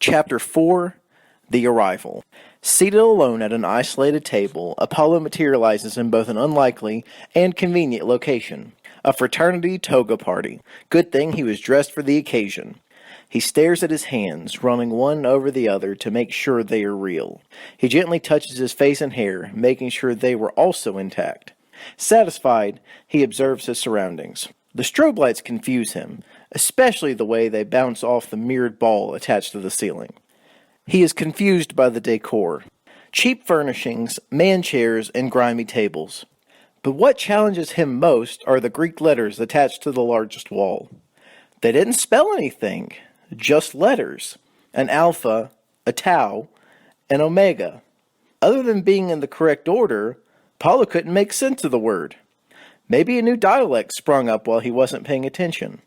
Chapter 4, The Arrival. Seated alone at an isolated table, Apollo materializes in both an unlikely and convenient location. A fraternity toga party. Good thing he was dressed for the occasion. He stares at his hands, running one over the other to make sure they are real. He gently touches his face and hair, making sure they were also intact. Satisfied, he observes his surroundings. The strobe lights confuse him, especially the way they bounce off the mirrored ball attached to the ceiling. He is confused by the decor. Cheap furnishings, man chairs, and grimy tables. But what challenges him most are the Greek letters attached to the largest wall. They didn't spell anything, just letters. An alpha, a tau, an omega. Other than being in the correct order, Apollo couldn't make sense of the word. Maybe a new dialect sprung up while he wasn't paying attention.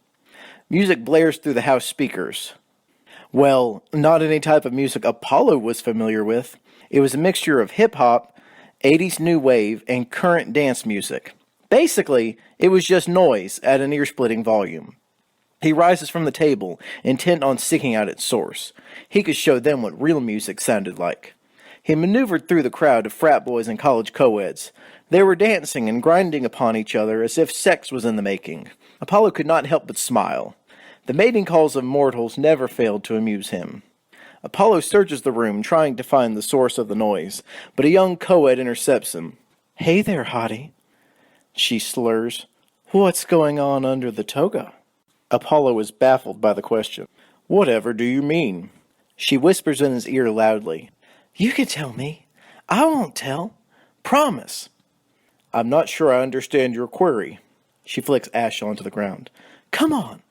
Music blares through the house speakers. Well, not any type of music Apollo was familiar with. It was a mixture of hip-hop, 80s new wave, and current dance music. Basically, it was just noise at an ear-splitting volume. He rises from the table, intent on seeking out its source. He could show them what real music sounded like. He maneuvered through the crowd of frat boys and college co-eds. They were dancing and grinding upon each other as if sex was in the making. Apollo could not help but smile. The mating calls of mortals never failed to amuse him. Apollo searches the room, trying to find the source of the noise, but a young co-ed intercepts him. "Hey there, hottie," she slurs. "What's going on under the toga?" Apollo is baffled by the question. "Whatever do you mean?" She whispers in his ear loudly. "You can tell me. I won't tell. Promise." "I'm not sure I understand your query." She flicks ash onto the ground. "Come on.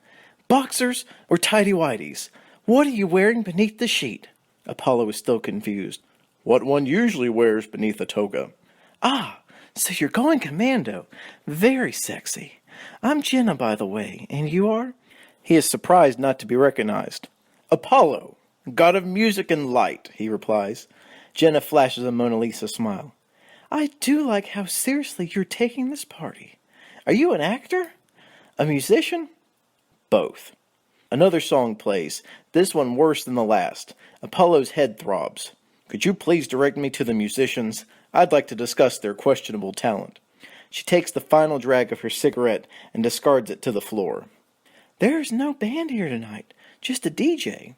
Boxers or tighty-whities? What are you wearing beneath the sheet?" Apollo is still confused. "What one usually wears beneath a toga." "Ah, so you're going commando. Very sexy. I'm Jenna, by the way, and you are?" He is surprised not to be recognized. "Apollo, god of music and light," he replies. Jenna flashes a Mona Lisa smile. "I do like how seriously you're taking this party. Are you an actor? A musician?" "Both." Another song plays, this one worse than the last. Apollo's head throbs. "Could you please direct me to the musicians? I'd like to discuss their questionable talent." She takes the final drag of her cigarette and discards it to the floor. "There's no band here tonight, just a DJ,"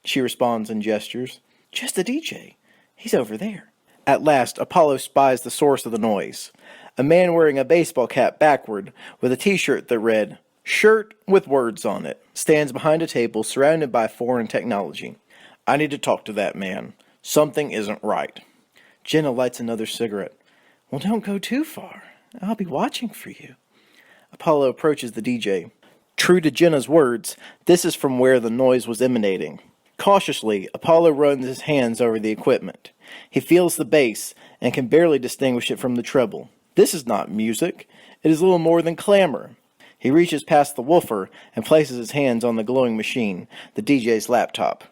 she responds and gestures. "Just a DJ. He's over there." At last, Apollo spies the source of the noise. A man wearing a baseball cap backward with a t-shirt that read, "Shirt with words on it," stands behind a table surrounded by foreign technology. "I need to talk to that man. Something isn't right." Jenna lights another cigarette. "Well, don't go too far. I'll be watching for you." Apollo approaches the DJ. True to Jenna's words, this is from where the noise was emanating. Cautiously, Apollo runs his hands over the equipment. He feels the bass and can barely distinguish it from the treble. This is not music. It is little more than clamor. He reaches past the woofer and places his hands on the glowing machine, the DJ's laptop.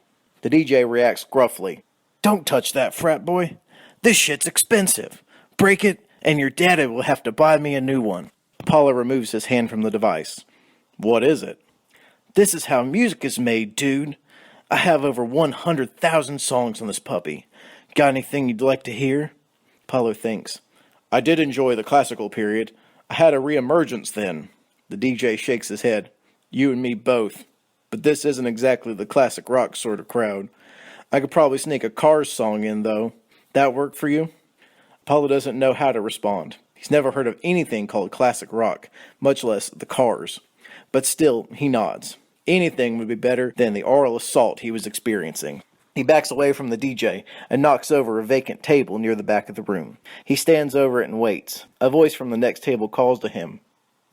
The DJ reacts gruffly. "Don't touch that, frat boy. This shit's expensive. Break it, and your daddy will have to buy me a new one." Apollo removes his hand from the device. "What is it?" "This is how music is made, dude. I have over 100,000 songs on this puppy. Got anything you'd like to hear?" Apollo thinks. "I did enjoy the classical period. I had a re-emergence then." The DJ shakes his head. "You and me both. But this isn't exactly the classic rock sort of crowd. I could probably sneak a Cars song in, though. That work for you?" Apollo doesn't know how to respond. He's never heard of anything called classic rock, much less the Cars. But still, he nods. Anything would be better than the oral assault he was experiencing. He backs away from the DJ and knocks over a vacant table near the back of the room. He stands over it and waits. A voice from the next table calls to him.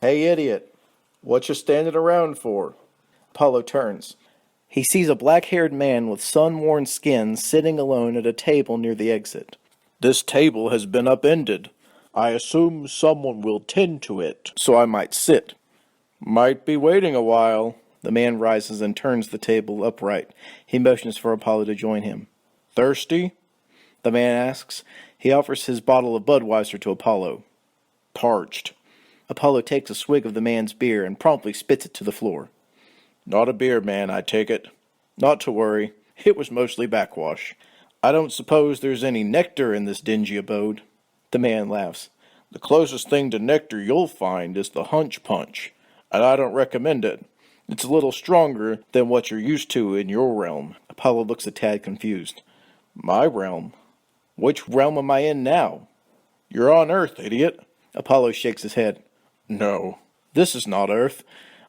"Hey, idiot. What you standing around for?" Apollo turns. He sees a black-haired man with sun-worn skin sitting alone at a table near the exit. "This table has been upended. I assume someone will tend to it, so I might sit." "Might be waiting a while." The man rises and turns the table upright. He motions for Apollo to join him. "Thirsty?" the man asks. He offers his bottle of Budweiser to Apollo. "Parched." Apollo takes a swig of the man's beer and promptly spits it to the floor. "Not a beer man, I take it." "Not to worry. It was mostly backwash. I don't suppose there's any nectar in this dingy abode. The man laughs. The closest thing to nectar you'll find is the hunch punch, and I don't recommend it. It's a little stronger than what you're used to in your realm. Apollo looks a tad confused. My realm? Which realm am I in now? You're on Earth, idiot. Apollo shakes his head. No, this is not Earth.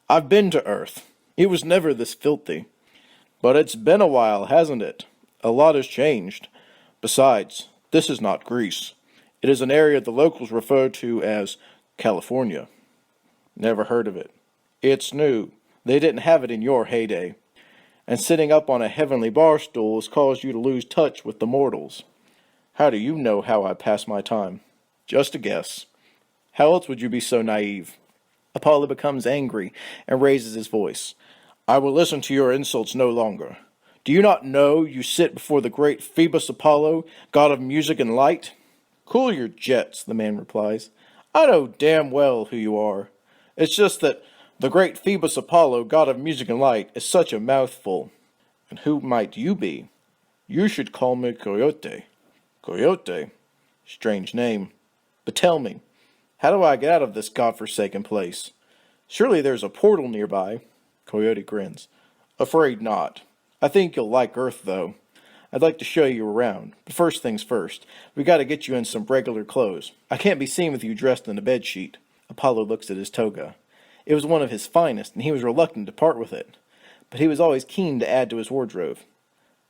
I've been to Earth. It was never this filthy. But it's been a while, hasn't it? A lot has changed. Besides, this is not Greece. It is an area the locals refer to as California. Never heard of it. It's new. They didn't have it in your heyday. And sitting up on a heavenly bar stool has caused you to lose touch with the mortals. How do you know how I pass my time? Just a guess. How else would you be so naive? Apollo becomes angry and raises his voice. I will listen to your insults no longer. Do you not know you sit before the great Phoebus Apollo, god of music and light? Cool your jets, the man replies. I know damn well who you are. It's just that the great Phoebus Apollo, god of music and light, is such a mouthful. And who might you be? You should call me Coyote. Coyote? Strange name. But tell me, how do I get out of this godforsaken place? Surely there's a portal nearby. Coyote grins. Afraid not. I think you'll like Earth, though. I'd like to show you around. But first things first, we gotta get you in some regular clothes. I can't be seen with you dressed in a bedsheet. Apollo looks at his toga. It was one of his finest, and he was reluctant to part with it. But he was always keen to add to his wardrobe.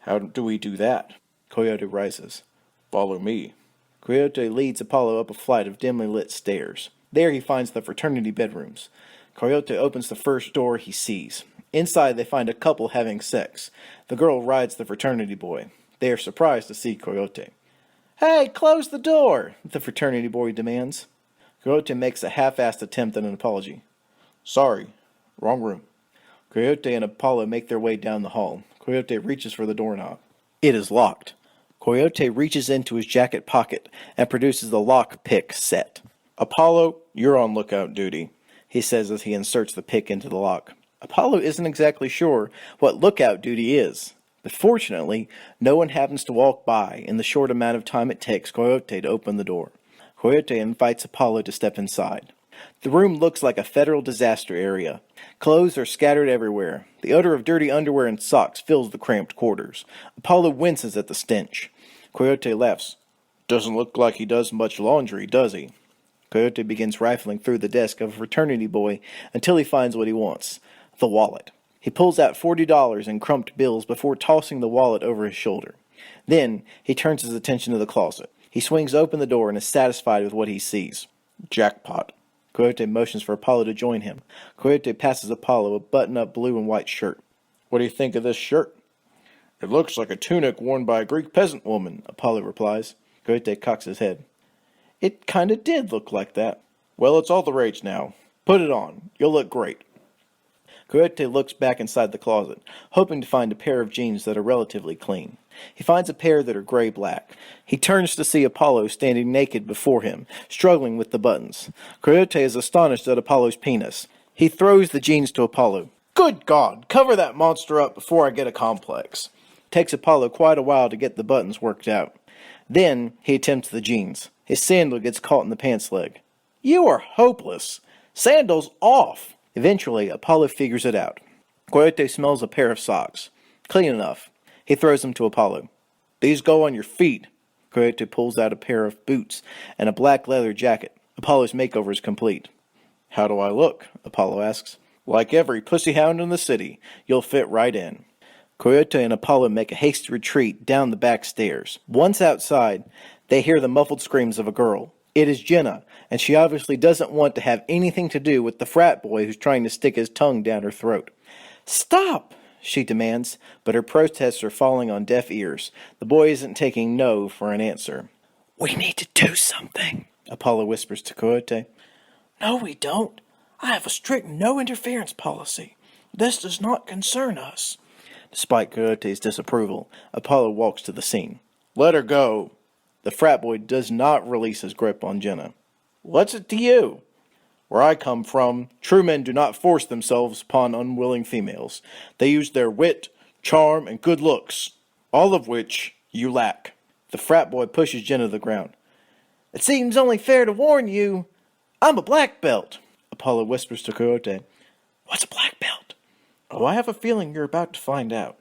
How do we do that? Coyote rises. Follow me. Coyote leads Apollo up a flight of dimly lit stairs. There he finds the fraternity bedrooms. Coyote opens the first door he sees. Inside they find a couple having sex. The girl rides the fraternity boy. They are surprised to see Coyote. Hey, close the door, the fraternity boy demands. Coyote makes a half-assed attempt at an apology. Sorry, wrong room. Coyote and Apollo make their way down the hall. Coyote reaches for the doorknob. It is locked. Coyote reaches into his jacket pocket and produces the lock pick set. Apollo, you're on lookout duty, he says as he inserts the pick into the lock. Apollo isn't exactly sure what lookout duty is, but fortunately, no one happens to walk by in the short amount of time it takes Coyote to open the door. Coyote invites Apollo to step inside. The room looks like a federal disaster area. Clothes are scattered everywhere. The odor of dirty underwear and socks fills the cramped quarters. Apollo winces at the stench. Coyote laughs. Doesn't look like he does much laundry, does he? Coyote begins rifling through the desk of a fraternity boy until he finds what he wants. The wallet. He pulls out $40 in crumped bills before tossing the wallet over his shoulder. Then, he turns his attention to the closet. He swings open the door and is satisfied with what he sees. Jackpot. Coyote motions for Apollo to join him. Coyote passes Apollo a button-up blue and white shirt. What do you think of this shirt? It looks like a tunic worn by a Greek peasant woman, Apollo replies. Coyote cocks his head. It kinda did look like that. Well, it's all the rage now. Put it on. You'll look great. Coyote looks back inside the closet, hoping to find a pair of jeans that are relatively clean. He finds a pair that are gray-black. He turns to see Apollo standing naked before him, struggling with the buttons. Coyote is astonished at Apollo's penis. He throws the jeans to Apollo. Good God, cover that monster up before I get a complex. It takes Apollo quite a while to get the buttons worked out. Then he attempts the jeans. His sandal gets caught in the pants leg. You are hopeless. Sandals off. Eventually, Apollo figures it out. Coyote smells a pair of socks. Clean enough. He throws them to Apollo. These go on your feet. Coyote pulls out a pair of boots and a black leather jacket. Apollo's makeover is complete. How do I look? Apollo asks. Like every pussy hound in the city. You'll fit right in. Coyote and Apollo make a hasty retreat down the back stairs. Once outside, they hear the muffled screams of a girl. It is Jenna, and she obviously doesn't want to have anything to do with the frat boy who's trying to stick his tongue down her throat. Stop! She demands, but her protests are falling on deaf ears. The boy isn't taking no for an answer. We need to do something, Apollo whispers to Coyote. No, we don't. I have a strict no-interference policy. This does not concern us. Despite Coyote's disapproval, Apollo walks to the scene. Let her go. The frat boy does not release his grip on Jenna. What's it to you? Where I come from, true men do not force themselves upon unwilling females. They use their wit, charm, and good looks. all of which you lack. The frat boy pushes Jenna to the ground. It seems only fair to warn you, I'm a black belt. Apollo whispers to Coyote. What's a black belt? Oh, I have a feeling you're about to find out.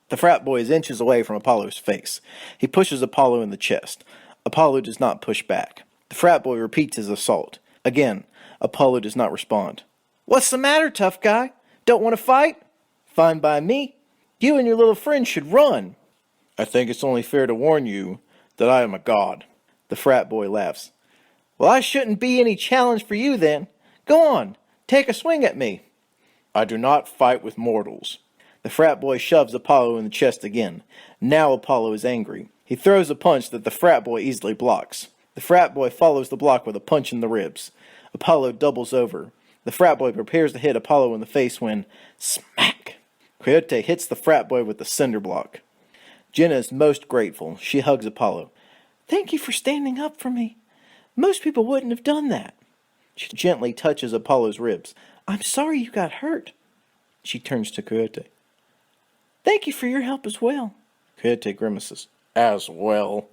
The frat boy is inches away from Apollo's face. He pushes Apollo in the chest. Apollo does not push back. The frat boy repeats his assault. Again, Apollo does not respond. What's the matter, tough guy? Don't want to fight? Fine by me. You and your little friend should run. I think it's only fair to warn you that I am a god. The frat boy laughs. Well, I shouldn't be any challenge for you then. Go on, take a swing at me. I do not fight with mortals. The frat boy shoves Apollo in the chest again. Now Apollo is angry. He throws a punch that the frat boy easily blocks. The frat boy follows the block with a punch in the ribs. Apollo doubles over. The frat boy prepares to hit Apollo in the face when, smack! Coyote hits the frat boy with the cinder block. Jenna is most grateful. She hugs Apollo. Thank you for standing up for me. Most people wouldn't have done that. She gently touches Apollo's ribs. I'm sorry you got hurt. She turns to Coyote. Thank you for your help as well. Coyote grimaces. As well?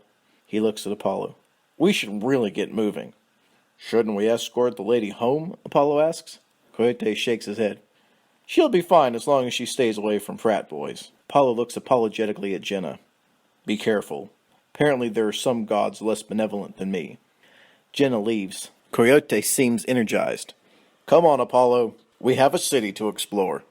He looks at Apollo. We should really get moving. Shouldn't we escort the lady home? Apollo asks. Coyote shakes his head. She'll be fine as long as she stays away from frat boys. Apollo looks apologetically at Jenna. Be careful. Apparently there are some gods less benevolent than me. Jenna leaves. Coyote seems energized. Come on, Apollo. We have a city to explore.